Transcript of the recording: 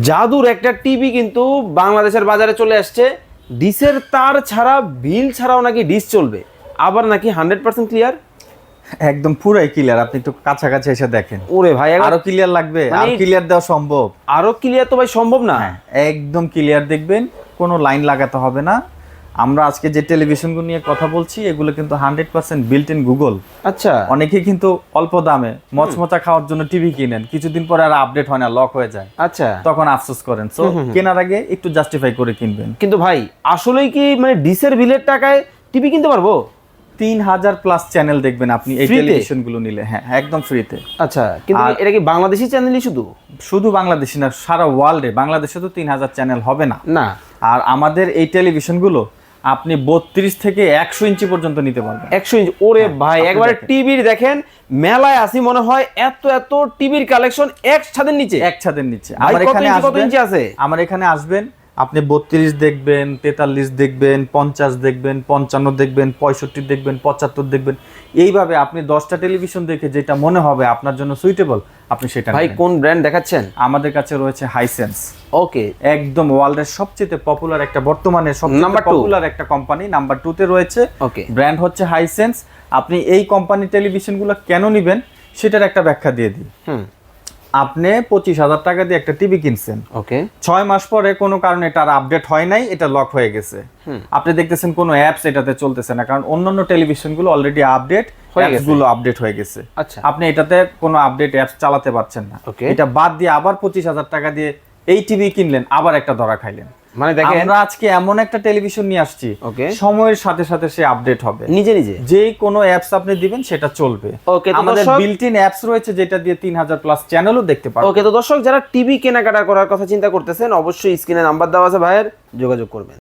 জাদুর একটা টিভি কিন্তু বাংলাদেশের বাজারে চলে আসছে। ডিসের তার ছাড়া, বিল ছাড়াও নাকি ডিস চলবে, আবার নাকি 100% ক্লিয়ার। একদম পুরাই ক্লিয়ার। আপনি একটু কাছাকাছি এসে দেখেন। ওরে ভাই, আরো ক্লিয়ার লাগবে? মানে আর ক্লিয়ার দেওয়া সম্ভব? আরো ক্লিয়ার তো ভাই সম্ভব না। হ্যাঁ, একদম ক্লিয়ার দেখবেন, কোনো লাইন লাগাতে হবে না। আমরা আজকে যে টেলিভিশনগুলো নিয়ে কথা বলছি এগুলো কিন্তু 100% বিল্ট ইন গুগল। আচ্ছা, অনেকে কিন্তু অল্প দামে মচমচা খাওয়ার জন্য টিভি কিনেন, কিছুদিন পরে আর আপডেট হয় না, লক হয়ে যায়, আচ্ছা। তখন আফসোস করেন। সো কেনার আগে একটু জাস্টিফাই করে কিনবেন। কিন্তু ভাই আসলেই কি মানে ডিসের বিলের টাকায় টিভি কিনতে পারবো? 3000 প্লাস চ্যানেল দেখবেন আপনি এই Free তে? টেলিভিশনগুলো নিলে। হ্যাঁ, একদম ফ্রিতে। আচ্ছা, কিন্তু এটা কি বাংলাদেশি চ্যানেলই শুধু? শুধু বাংলাদেশি না, সারা ওয়ার্ল্ডে। বাংলাদেশে তো 3000 চ্যানেল হবে না। না। আর আমাদের এই টেলিভিশনগুলো আপনি 32 থেকে 100 ইঞ্চি পর্যন্ত নিতে পারবেন। 100 ইঞ্চ? ওরে ভাই, আপনি একবারে দেখেন। টিভির দেখেন মেলায় আসি মনে হয় এত এত টিভির কালেকশন এক ছাদের নিচে। এক ছাদের নিচে ভাই, আমার কত এখানে ইঞ্চি, কত আসবেন, ইঞ্চি আছে? আমার এখানে আসবেন, আপনি 32 দেখবেন, 43 দেখবেন, 50 দেখবেন, 55 দেখবেন, 65 দেখবেন, 75 দেখবেন। এইভাবে আপনি 10টা টেলিভিশন দেখে যেটা মনে হবে আপনার জন্য সুইটেবল, আপনি সেটা ভাই নেবেন। কোন ব্র্যান্ড দেখাচ্ছেন? আমাদের কাছে রয়েছে হাইসেন্স। ওকে। একদম ওয়ার্ল্ডের সবচেয়ে পপুলার একটা, বর্তমানে Number সবচেয়ে two। পপুলার একটা কোম্পানি, নাম্বার 2 তে রয়েছে। ওকে। ব্র্যান্ড হচ্ছে হাইসেন্স। আপনি এই কোম্পানি টেলিভিশনগুলো কেন নেবেন সেটার একটা ব্যাখ্যা দিয়ে দিই। হুম। আপনি 25,000 টাকা দিয়ে একটা টিভি কিনছেন, ওকে। 6 মাস পরে কোনো কারণে এটা আপডেট হয় নাই, এটা লক হয়ে গেছে। আপনি দেখতেছেন কোনো অ্যাপস এটাতে চলতেছে না, কারণ অন্যান্য টেলিভিশনগুলো অলরেডি আপডেট, হয়ে গেছে। অ্যাপসগুলো আপডেট হয়ে গেছে। আচ্ছা। আপনি এটাতে কোনো আপডেট অ্যাপস চালাতে পারছেন না। Okay. এটা বাদ দিয়ে আবার 25,000 টাকা দিয়ে এই টিভি কিনলেন, আবার একটা ধরা খাইলেন। মানে দেখেন, আমরা আজকে এমন একটা টেলিভিশন নিয়ে আসছি, Okay. সময়ের সাথে সাথে সে আপডেট হবে। নিজে নিজে যেই কোনো অ্যাপস আপনি দিবেন সেটা চলবে। Okay, তো আমাদের দর্শক- বিল্ট ইন অ্যাপস রয়েছে যেটা দিয়ে 3000 প্লাস চ্যানেলও দেখতে পারবেন। ওকে। তো দর্শক, যারা টিভি কেনাকাটা করার কথা চিন্তা করতেছেন, অবশ্যই স্ক্রিনে নাম্বার দেওয়া আছে ভাইয়ের, যোগাযোগ করবেন।